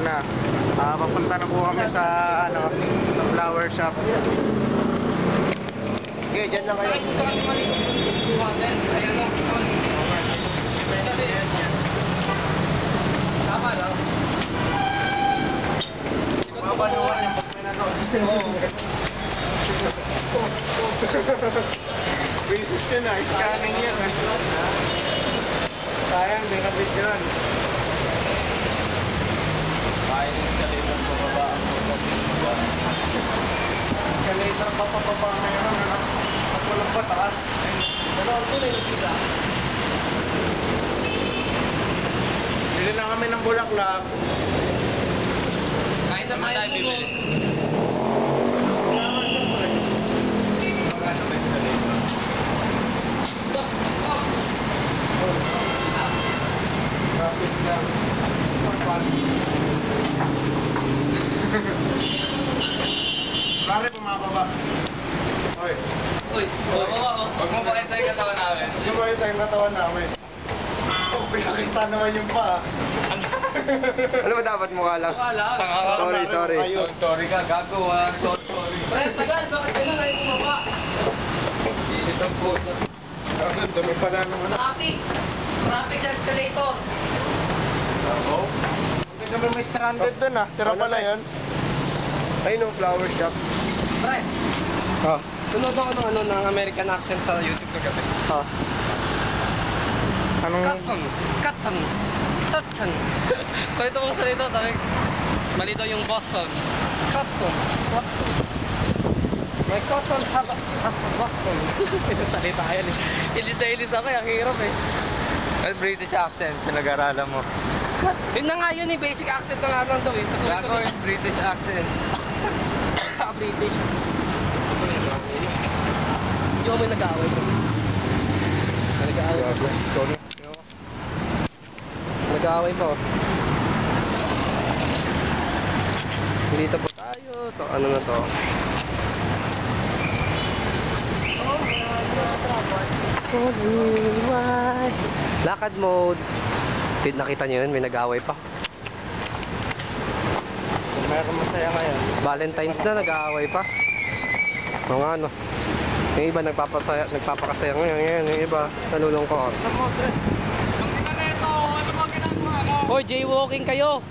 na. Papunta na po kami sa flower shop. Okay, dyan lang kayo. Tama lang. Mabaluan yung pagminano. Visit yun na, scanning yan. Sayang, di kabit yun. Escalator pababa ang pagpapababa. Escalator papababa ngayon, at walang pataas. Dalawang tuloy na kita. Bili na kami ng bulaklak. Kahit na tayo bibili. Rapis lang. Pare, pumababa. Oy. Uy, bumaba oh. Huwag mo pakita yung katawan namin. Huwag mo pakita yung katawan namin. Oh, pinakita naman yung pa. Ano ba dapat mukha lang? Mukha lang. Sorry. Sorry ka, gago ha. Sorry. Pre, tagal, bakit ka na kayo bumaba? Init ang puto. Dumi pa na naman. Traffic escalator. Oo. Hindi naman may stranded dun ah. Sira pala yun. Ayun ang flower shop. Pre, Ha? tunod ako ng American accent sa YouTube kagabi. Ha? Anong... Cotton. So ito mong salita, tayo. Mali daw yung Boston. Cotton. May cotton has Boston. Ito salita yan eh. Ilis na ilis ako, ang hirap eh. Well, British accent, pinag-aralan mo. Yun na nga yun eh, basic accent na nga lang daw eh. Tapos Gago yung British accent. British. Hindi mo may nag-aaway ko. Nag-aaway ko. Sorry. Nag-aaway pa oh. Dito po tayo. So ano na to? Lakad mode. Nakita niyo yun, may nag-aaway pa. Meron masaya ngayon. Valentine's na, nag-aaway pa. Mga ano. Yung iba nagpapakasaya ngayon. Yung iba, nalulungkot. Hoy, jaywalking kayo.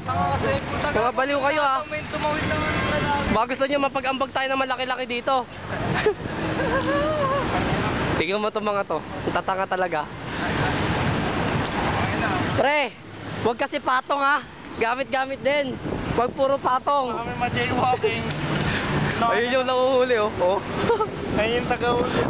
Mga baliw kayo ha. Baka gusto nyo mapag-ambag tayo ng malaki-laki dito. Tingnan mo itong mga to. Tatanga talaga. Pre, huwag kasi patong ha. Gamit-gamit din. Huwag puro patong. Kami ma-jaywalking. Ayun yung nahuhuli oh. Ayun yung taga-huli.